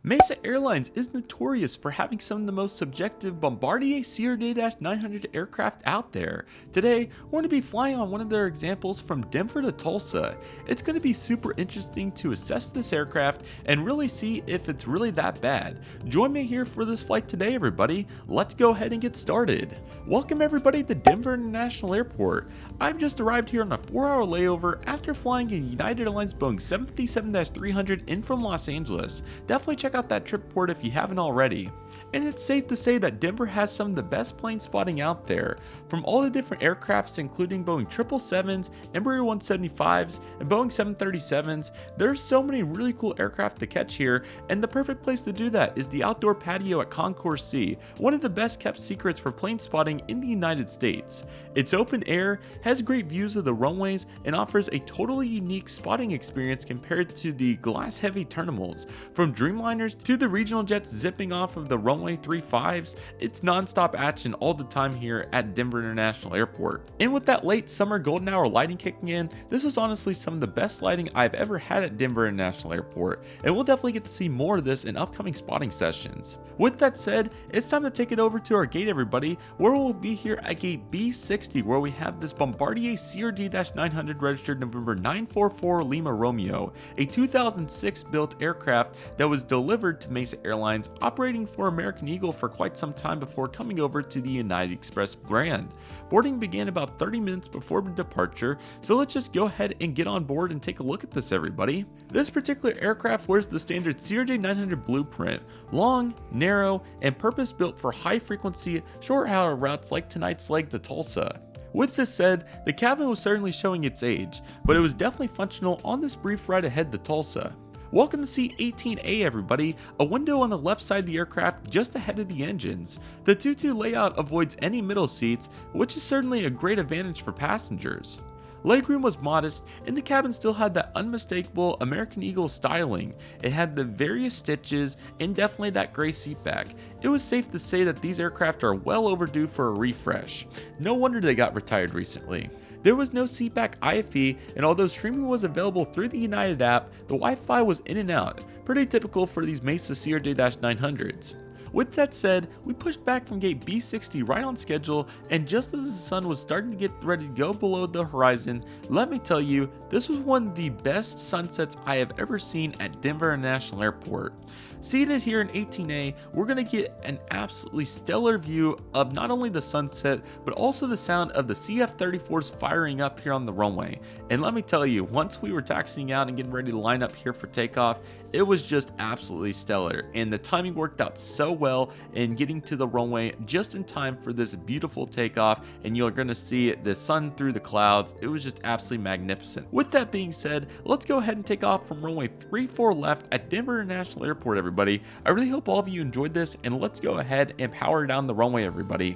Mesa Airlines is notorious for having some of the most subjective Bombardier CRJ-900 aircraft out there. Today, we're going to be flying on one of their examples from Denver to Tulsa. It's going to be super interesting to assess this aircraft and really see if it's really that bad. Join me here for this flight today, everybody. Let's go ahead and get started. Welcome everybody to Denver International Airport. I've just arrived here on a 4-hour layover after flying a United Airlines Boeing 757-300 in from Los Angeles. Definitely check out that trip report if you haven't already. And it's safe to say that Denver has some of the best plane spotting out there. From all the different aircrafts including Boeing 777s, Embraer 175s, and Boeing 737s, there's so many really cool aircraft to catch here, and the perfect place to do that is the outdoor patio at Concourse C, one of the best kept secrets for plane spotting in the United States. It's open air, has great views of the runways, and offers a totally unique spotting experience compared to the glass heavy terminals. From Dreamliners to the regional jets zipping off of the runway 35s, it's non-stop action all the time here at Denver International Airport. And with that late summer golden hour lighting kicking in, this was honestly some of the best lighting I've ever had at Denver International Airport, and we'll definitely get to see more of this in upcoming spotting sessions. With that said, it's time to take it over to our gate, everybody, where we'll be here at gate B60, where we have this Bombardier CRJ-900 registered November 944 Lima Romeo, a 2006 built aircraft that was delivered to Mesa Airlines, operating for American Eagle for quite some time before coming over to the United Express brand. Boarding began about 30 minutes before departure, so let's just go ahead and get on board and take a look at this, everybody. This particular aircraft wears the standard CRJ-900 blueprint, long, narrow, and purpose-built for high-frequency, short-hour routes like tonight's leg to Tulsa. With this said, the cabin was certainly showing its age, but it was definitely functional on this brief ride ahead to Tulsa. Welcome to seat 18A, everybody, a window on the left side of the aircraft just ahead of the engines. The 2-2 layout avoids any middle seats, which is certainly a great advantage for passengers. Legroom was modest, and the cabin still had that unmistakable American Eagle styling. It had the various stitches and definitely that gray seat back. It was safe to say that these aircraft are well overdue for a refresh. No wonder they got retired recently. There was no seatback IFE, and although streaming was available through the United app, the Wi-Fi was in and out, pretty typical for these Mesa CRJ-900s. With that said, we pushed back from gate B60 right on schedule, and just as the sun was starting to get ready to go below the horizon, let me tell you, this was one of the best sunsets I have ever seen at Denver International Airport. Seated here in 18A, we're going to get an absolutely stellar view of not only the sunset, but also the sound of the CF34s firing up here on the runway. And let me tell you, once we were taxiing out and getting ready to line up here for takeoff, it was just absolutely stellar, and the timing worked out so well in getting to the runway just in time for this beautiful takeoff, and you're going to see the sun through the clouds. It was just absolutely magnificent. With that being said, let's go ahead and take off from runway 34 left at Denver International Airport, everybody. I really hope all of you enjoyed this, and let's go ahead and power down the runway, everybody.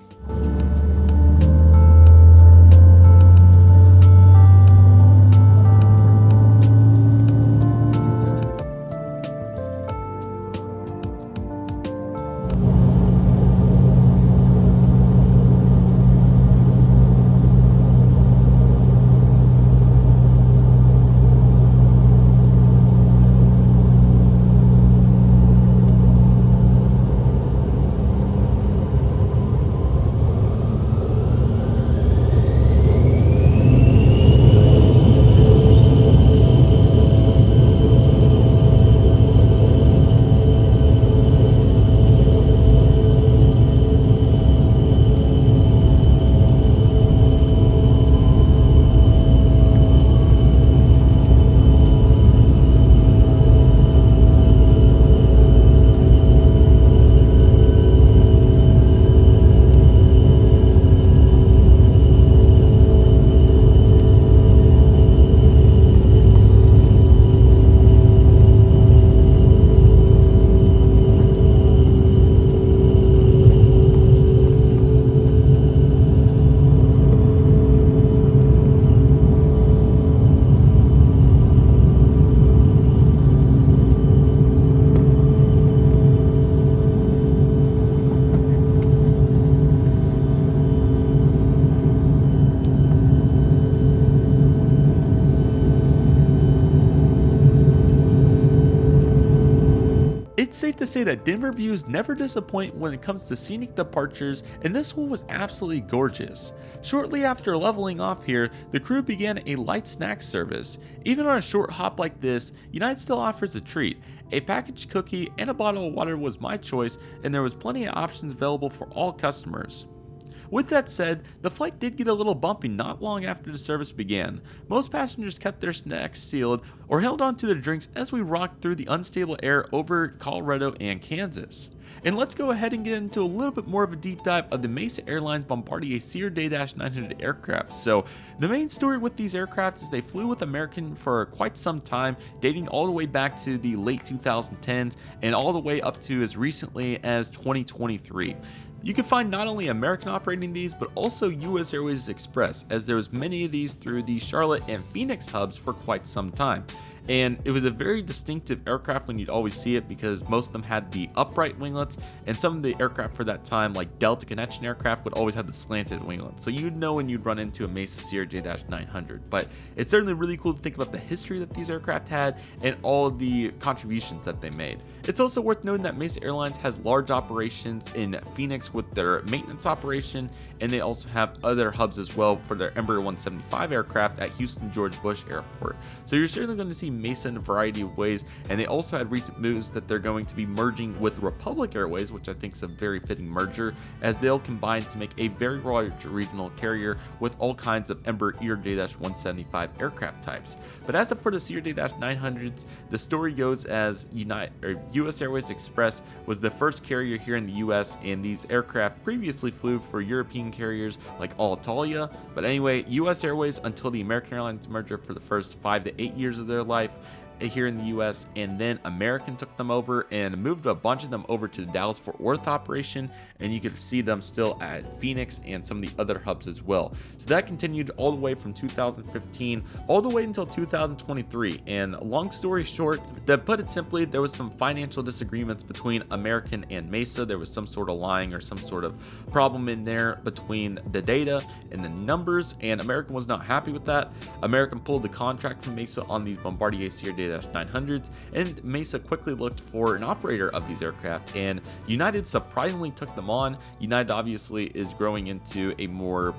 It's safe to say that Denver views never disappoint when it comes to scenic departures, and this one was absolutely gorgeous. Shortly after leveling off here, the crew began a light snack service. Even on a short hop like this, United still offers a treat. A packaged cookie and a bottle of water was my choice, and there was plenty of options available for all customers. With that said, the flight did get a little bumpy not long after the service began. Most passengers kept their snacks sealed or held on to their drinks as we rocked through the unstable air over Colorado and Kansas. And let's go ahead and get into a little bit more of a deep dive of the Mesa Airlines Bombardier CRJ-900 aircraft. So the main story with these aircraft is they flew with American for quite some time, dating all the way back to the late 2010s and all the way up to as recently as 2023. You can find not only American operating these, but also US Airways Express, as there was many of these through the Charlotte and Phoenix hubs for quite some time. And it was a very distinctive aircraft when you'd always see it, because most of them had the upright winglets, and some of the aircraft for that time, like Delta Connection aircraft, would always have the slanted winglets. So you'd know when you'd run into a Mesa CRJ-900. But it's certainly really cool to think about the history that these aircraft had and all of the contributions that they made. It's also worth noting that Mesa Airlines has large operations in Phoenix with their maintenance operation, and they also have other hubs as well for their Embraer 175 aircraft at Houston George Bush Airport. So you're certainly going to see Mesa in a variety of ways, and they also had recent moves that they're going to be merging with Republic Airways, which I think is a very fitting merger, as they'll combine to make a very large regional carrier with all kinds of Embraer ERJ-175 aircraft types. But as for the CRJ-900s, the story goes as US Airways Express was the first carrier here in the US, and these aircraft previously flew for European carriers like Alitalia. But anyway, US Airways, until the American Airlines merger, for the first 5 to 8 years of their life here in the US, and then American took them over and moved a bunch of them over to the Dallas-Fort Worth operation, and you could see them still at Phoenix and some of the other hubs as well. So that continued all the way from 2015 all the way until 2023, and long story short, to put it simply, there was some financial disagreements between American and Mesa. There was some sort of lying or some sort of problem in there between the data and the numbers, and American was not happy with that. American pulled the contract from Mesa on these Bombardier CRJ-900s, and Mesa quickly looked for an operator of these aircraft, and United surprisingly took them on. United obviously is growing into a more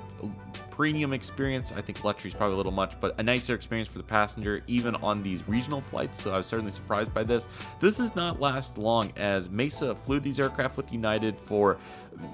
premium experience. I think luxury is probably a little much, but a nicer experience for the passenger, even on these regional flights. So I was certainly surprised by this. This does not last long, as Mesa flew these aircraft with United for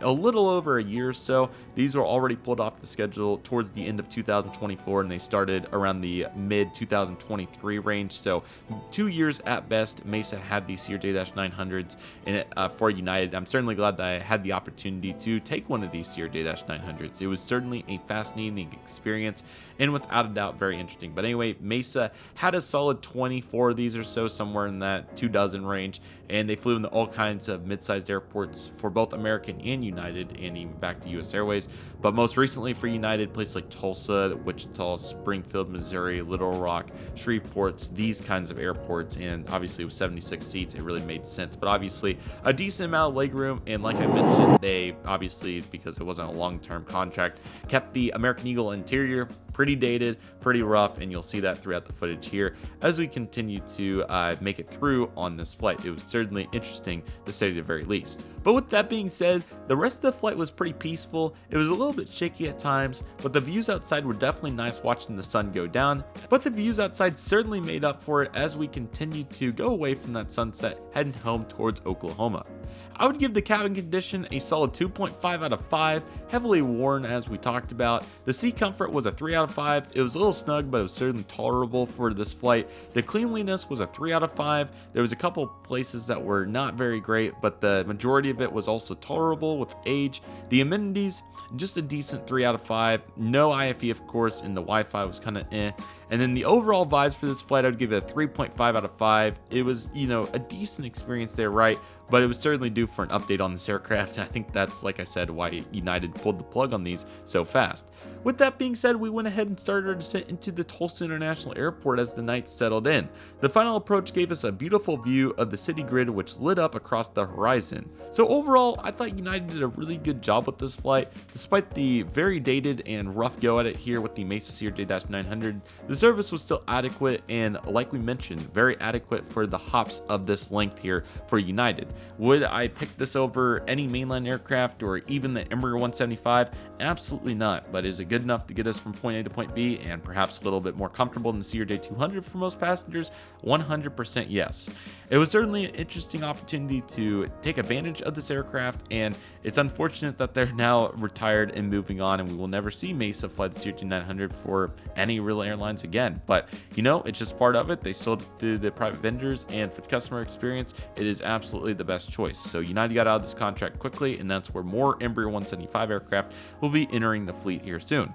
a little over a year or so. These were already pulled off the schedule towards the end of 2024, and they started around the mid 2023 range. So 2 years at best, Mesa had these CRJ-900s in it, for United. I'm certainly glad that I had the opportunity to take one of these CRJ-900s. It was certainly a fascinating experience, and without a doubt very interesting. But anyway, Mesa had a solid 24 of these or so, somewhere in that 24 range, and they flew into all kinds of mid-sized airports for both American and United, and even back to US Airways. But most recently for United, places like Tulsa, Wichita, Springfield, Missouri, Little Rock, Shreveport, these kinds of airports. And obviously with 76 seats, it really made sense. But obviously a decent amount of legroom, and like I mentioned, they obviously, because it wasn't a long-term contract, kept the American Eagle interior pretty dated, pretty rough, and you'll see that throughout the footage here as we continue to make it through on this flight. It was certainly interesting, to say the very least. But with that being said, the rest of the flight was pretty peaceful. It was a little bit shaky at times, but the views outside were definitely nice, watching the sun go down. But the views outside certainly made up for it as we continued to go away from that sunset, heading home towards Oklahoma. I would give the cabin condition a solid 2.5 out of 5, heavily worn as we talked about. The seat comfort was a 3 out of 5. It was a little snug, but it was certainly tolerable for this flight. The cleanliness was a 3 out of 5. There was a couple places that were not very great, but the majority of it was also tolerable with age. The amenities, just a decent 3 out of 5. No IFE, of course, and the Wi-Fi was kind of eh. And then the overall vibes for this flight, I would give it a 3.5 out of 5. It was, a decent experience there, right? But it was certainly due for an update on this aircraft, and I think that's, like I said, why United pulled the plug on these so fast. With that being said, we went ahead and started our descent into the Tulsa International Airport as the night settled in. The final approach gave us a beautiful view of the city grid, which lit up across the horizon. So overall, I thought United did a really good job with this flight. Despite the very dated and rough go at it here with the Mesa CRJ-900, the service was still adequate, and like we mentioned, very adequate for the hops of this length here for United. Would I pick this over any mainline aircraft or even the Embraer 175? Absolutely not, but is it good enough to get us from point A to point B and perhaps a little bit more comfortable than the CRJ-200 for most passengers? 100% yes. It was certainly an interesting opportunity to take advantage of this aircraft, and it's unfortunate that they're now retired and moving on, and we will never see Mesa fly the CRJ-900 for any real airlines again. But you know, it's just part of it. They sold it to the private vendors, and for the customer experience, it is absolutely the best choice. So United got out of this contract quickly, and that's where more Embraer 175 aircraft will be entering the fleet here soon.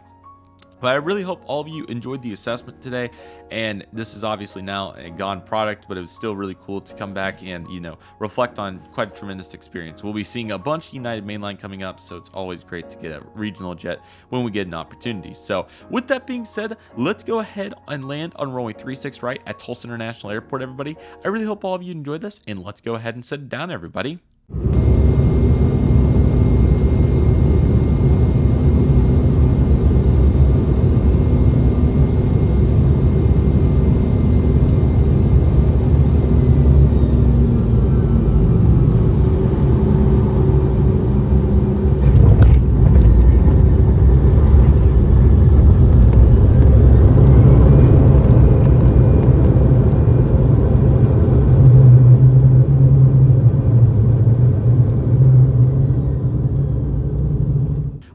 But I really hope all of you enjoyed the assessment today, and this is obviously now a gone product, but it was still really cool to come back and, you know, reflect on quite a tremendous experience. We'll be seeing a bunch of United mainline coming up, so it's always great to get a regional jet when we get an opportunity. So with that being said, let's go ahead and land on runway 36 right at Tulsa International Airport, everybody. I really hope all of you enjoyed this, and let's go ahead and set it down, everybody.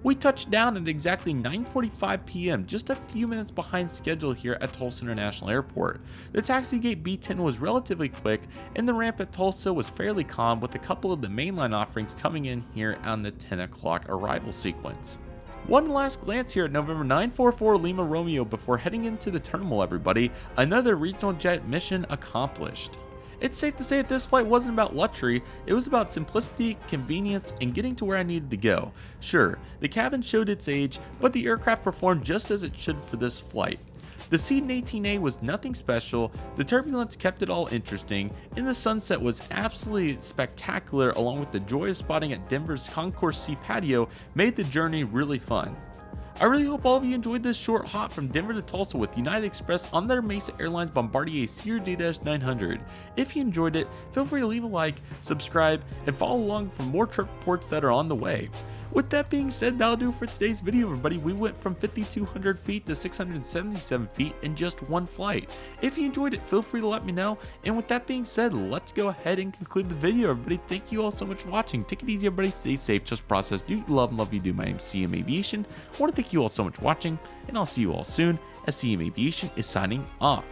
We touched down at exactly 9:45 p.m., just a few minutes behind schedule here at Tulsa International Airport. The taxi gate B10 was relatively quick, and the ramp at Tulsa was fairly calm, with a couple of the mainline offerings coming in here on the 10 o'clock arrival sequence. One last glance here at November 944 Lima Romeo before heading into the terminal, everybody. Another regional jet mission accomplished. It's safe to say that this flight wasn't about luxury, it was about simplicity, convenience, and getting to where I needed to go. Sure, the cabin showed its age, but the aircraft performed just as it should for this flight. The seat in 18A was nothing special, the turbulence kept it all interesting, and the sunset was absolutely spectacular, along with the joyous spotting at Denver's Concourse C patio made the journey really fun. I really hope all of you enjoyed this short hop from Denver to Tulsa with United Express on their Mesa Airlines Bombardier CRJ-900. If you enjoyed it, feel free to leave a like, subscribe, and follow along for more trip reports that are on the way. With that being said, that'll do for today's video, everybody. We went from 5,200 feet to 677 feet in just one flight. If you enjoyed it, feel free to let me know. And with that being said, let's go ahead and conclude the video, everybody. Thank you all so much for watching. Take it easy, everybody. Stay safe. Just process. Do love and love you do. My name's CM Aviation. I want to thank you all so much for watching, and I'll see you all soon as CM Aviation is signing off.